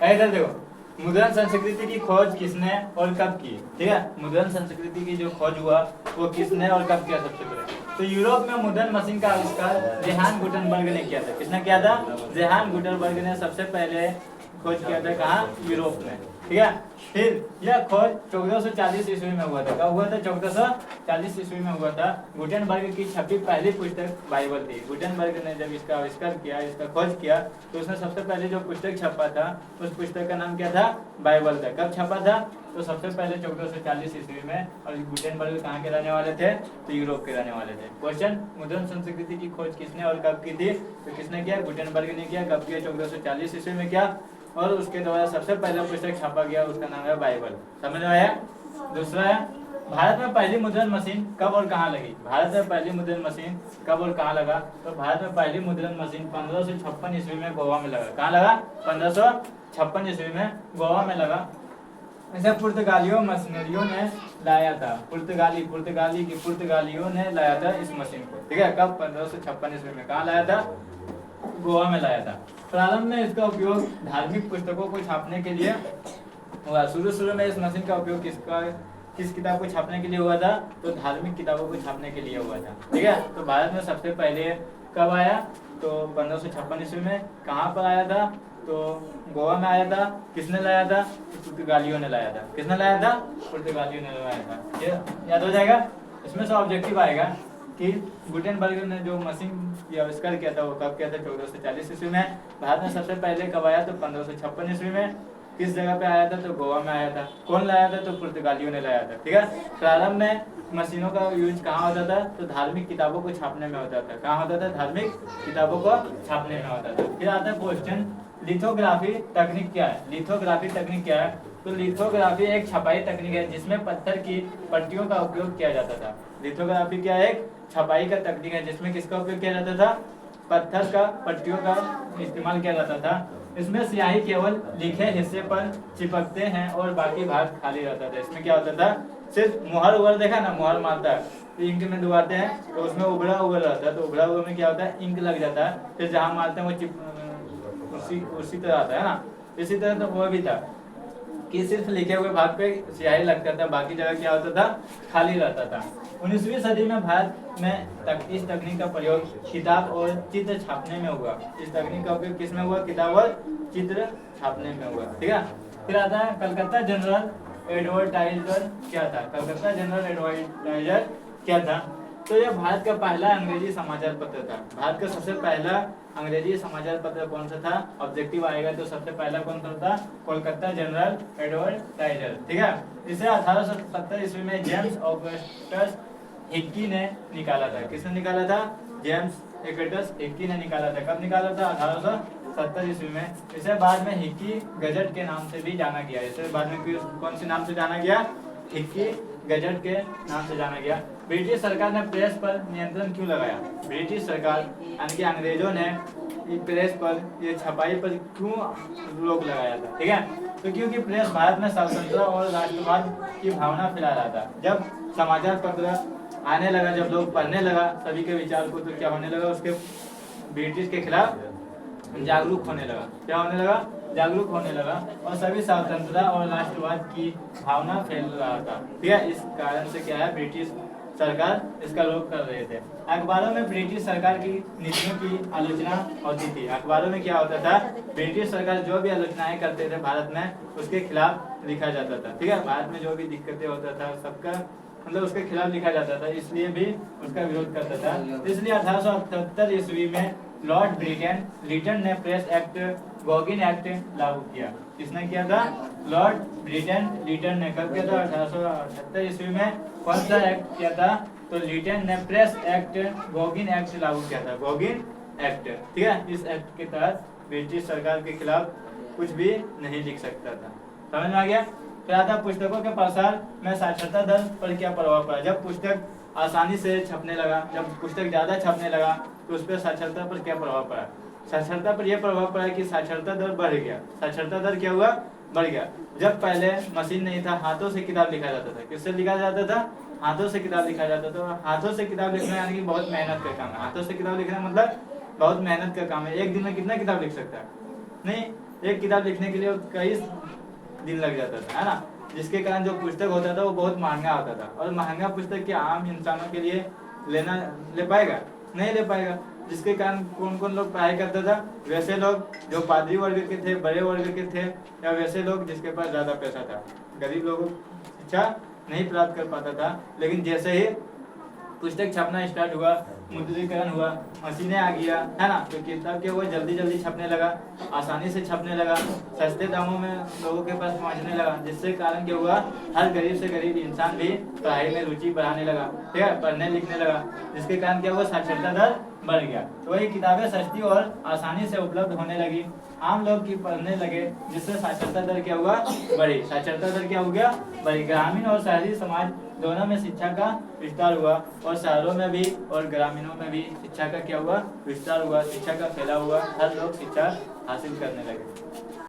इधर देखो, मुद्रण संस्कृति की खोज किसने और कब की? ठीक है, मुद्रण संस्कृति की जो खोज हुआ वो किसने और कब किया? सबसे पहले तो यूरोप में मुद्रण मशीन का आविष्कार जोहान गुटेनबर्ग ने किया था। किसने किया था? जोहान गुटेनबर्ग ने सबसे पहले खोज किया था। कहाँ? यूरोप में। ठीक है, फिर यह खोज 1440 ईस्वी में हुआ था। कब हुआ था? 1440 ईस्वी में हुआ था। गुटेनबर्ग की छपी पहली पुस्तक बाइबल थी। गुटेनबर्ग ने जब इसका आविष्कार किया, इसका खोज किया, तो उसने सबसे पहले जो पुस्तक छपा था उस पुस्तक का नाम क्या था? बाइबल था। कब छपा था? तो सबसे पहले 1440 ईस्वी में। और गुटेनबर्ग कहाँ के रहने वाले थे? तो यूरोप के रहने वाले थे। क्वेश्चन, मुद्रण संस्कृति की खोज किसने और कब की थी? तो किसने किया? गुटेनबर्ग ने किया। कब किया? 1440 ईस्वी में किया। और उसके द्वारा सबसे पहला पुस्तक छापा गया, उसका नाम है बाइबल। समझ में आया? दूसरा है, भारत में पहली मुद्रण मशीन कब और कहाँ लगी? भारत में पहली मुद्रण मशीन कब और कहाँ लगा? तो भारत में पहली मुद्रण मशीन 1556 ईस्वी में गोवा में लगा। कहाँ लगा? 1556 ईस्वी में गोवा में लगा। इसे पुर्तगालियों मशीनरियों ने लाया था। पुर्तगालियों ने लाया था इस मशीन को। ठीक है, कब? 1556 ईस्वी में। कहाँ लाया था? गोवा में लाया था। प्रारंभ में इसका उपयोग धार्मिक पुस्तकों को छापने के लिए हुआ। शुरू में इस मशीन का उपयोग किस किताब को छापने के लिए हुआ था? तो धार्मिक किताबों को छापने के लिए हुआ था। ठीक है, तो भारत में सबसे पहले कब आया? तो 1556 ईस्वी में। कहाँ पर आया था? तो गोवा में आया था। किसने लाया था? पुर्तगालियों ने लाया था। किसने लाया था? पुर्तगालियों ने लाया था। ये याद हो जाएगा। इसमें से ऑब्जेक्टिव आएगा कि गुटेनबर्ग ने जो मशीन की आविष्कार किया था वो कब किया था? 1440 ईस्वी में। भारत में सबसे पहले कब आया? तो 1556 ईस्वी में। किस जगह पे आया था? तो गोवा में आया था। कौन लाया था? तो पुर्तगालियों ने लाया था। ठीक है, प्रारंभ में मशीनों का यूज कहाँ होता था? तो धार्मिक किताबों को छापने में होता था। कहाँ होता था? धार्मिक किताबों को छापने में होता था। फिर आता है क्वेश्चन, लिथोग्राफी तकनीक क्या है? लिथोग्राफी तकनीक क्या है? तो लिथोग्राफी एक छपाई तकनीक है जिसमें पत्थर की पट्टियों का उपयोग किया जाता था। लिथोग्राफी क्या है? एक छपाई का तकनीक है जिसमें किसका उपयोग किया जाता था? पत्थर का पट्टियों का इस्तेमाल किया जाता था। इसमें स्याही केवल लिखे हिस्से पर चिपकते हैं और बाकी भाग खाली रहता था। इसमें क्या होता था? सिर्फ मुहर उबर, देखा ना, मुहर मारता है तो इंक में डुबाते हैं तो उसमें उबड़ा उबर रहता है। तो उबड़ा उबर में क्या होता है? इंक लग जाता है। फिर जहाँ मारते हैं वो उसी तरह आता है ना। इसी तरह तो वो भी था कि सिर्फ लिखे हुए भाग पे स्याही लगता था, बाकी जगह क्या होता था? खाली रहता था। 19वीं सदी में भारत में इस तकनीक का प्रयोग किताब और चित्र छापने में हुआ। इस तकनीक का उपयोग किस में हुआ? किताब और चित्र छापने में हुआ। ठीक है, फिर आता है कलकत्ता जनरल एडवर्टाइजर क्या था? कलकत्ता जनरल एडवर्टाइजर क्या था? तो यह भारत का पहला अंग्रेजी समाचार पत्र था। भारत का सबसे पहला अंग्रेजी समाचार पत्र कौन सा था? ऑब्जेक्टिव आएगा तो सबसे पहला कौन सा था? Kolkata general advertiser. ठीक है, इसे 1870 ईस्वी में जेम्स ऑगस्टस हिक्की ने निकाला था। किसने निकाला था? जेम्स ऑगस्टस हिक्की ने निकाला था। कब निकाला था? 1870 ईस्वी में। इसे बाद में हिक्की गजट के नाम से भी जाना गया। इसे बाद में कौन से नाम से जाना गया? हिक्की गजट के नाम से जाना गया। ब्रिटिश सरकार ने प्रेस पर नियंत्रण क्यों लगाया? ब्रिटिश सरकार यानी कि अंग्रेजों ने प्रेस पर, ये छपाई पर क्यों रोक लगाया था? ठीक है, तो क्योंकि प्रेस भारत में स्वतंत्रता और राष्ट्रवाद की भावना फैला रहा था। जब समाचार पत्र आने लगा, जब लोग पढ़ने लगा सभी के विचार को, तो क्या होने लगा? उसके ब्रिटिश के खिलाफ जागरूक होने लगा। क्या होने लगा? जागरूक होने लगा और सभी स्वतंत्रता और राष्ट्रवाद की भावना फैल रहा था। ठीक है, इस कारण से क्या है? ब्रिटिश सरकार इसका रोक कर रहे थे। अखबारों में ब्रिटिश सरकार की नीतियों की आलोचना होती थी। अखबारों में क्या होता था? ब्रिटिश सरकार जो भी आलोचनाएं करते थे भारत में उसके खिलाफ लिखा जाता था। ठीक है, भारत में जो भी दिक्कतें होता था सबका मतलब उसके खिलाफ लिखा जाता था, इसलिए भी उसका विरोध करता था। इसलिए 1878 ईस्वी में लॉर्ड ब्रिटेन ने प्रेस एक्ट, गॉगिन एक्ट लागू किया। किसने किया था? लॉर्ड ब्रिटेन ने। कब किया था? 1878 ईस्वी में। कौन सा एक्ट किया था? तो ब्रिटेन ने प्रेस एक्ट, गॉगिन एक्ट लागू किया था। Gauguin act. ठीक है, इस एक्ट के तहत ब्रिटिश सरकार के खिलाफ कुछ भी नहीं लिख सकता था। समझ में आ गया? फिर आता पुस्तकों के प्रसार में साक्षरता दर पर क्या प्रभाव पड़ा? जब पुस्तक आसानी से छपने लगा, जब पुस्तक ज्यादा छपने लगा तो उस पर साक्षरता पर क्या प्रभाव पड़ा? साक्षरता पर यह प्रभाव पड़ा कि साक्षरता दर बढ़ गया। साक्षरता दर क्या हुआ? बढ़ गया। जब पहले मशीन नहीं था, हाथों से किताब लिखा जाता था। किससे लिखा जाता था? हाथों से किताब लिखा जाता था। हाथों से किताब लिखना यानी कि बहुत मेहनत का काम है। हाथों से किताब लिखना मतलब बहुत मेहनत का काम है। एक दिन में कितना किताब लिख सकता है? नहीं, एक किताब लिखने के लिए कई दिन लग जाता था, है ना, जिसके कारण जो पुस्तक होता था वो बहुत महंगा होता था, और महंगा पुस्तक के आम इंसानों के लिए ले पाएगा, नहीं ले पाएगा, जिसके कारण कौन कौन लोग पढ़ाई करता था, वैसे लोग जो पादरी वर्ग के थे, बड़े वर्ग के थे, या वैसे लोग जिसके पास ज़्यादा पैसा था। गरीब लोगों को शिक्षा नहीं प्राप्त कर पाता था। लेकिन जैसे ही पुस्तक छपना स्टार्ट हुआ, मुद्रीकरण हुआ, मशीनें आ गया, है ना, तो किताब के वो जल्दी जल्दी छपने लगा, आसानी से छपने लगा, सस्ते दामों में लोगों के पास पहुंचने लगा, जिससे कारण क्या हुआ, हर गरीब से गरीब इंसान भी पढ़ाई में रुचि बढ़ाने लगा, ठीक है, पढ़ने लिखने लगा, जिसके कारण क्या हुआ, साक्षरता दर बढ़ गया। तो वही किताबें सस्ती और आसानी से उपलब्ध होने लगी, आम लोग की पढ़ने लगे, जिससे साक्षरता दर क्या हुआ, बढ़ी। साक्षरता दर क्या हो गया, बढ़ी। ग्रामीण और शहरी समाज दोनों में शिक्षा का विस्तार हुआ, और शहरों में भी और ग्रामीणों में भी शिक्षा का क्या हुआ, विस्तार हुआ, शिक्षा का फैलाव हुआ, हर लोग शिक्षा हासिल करने लगे।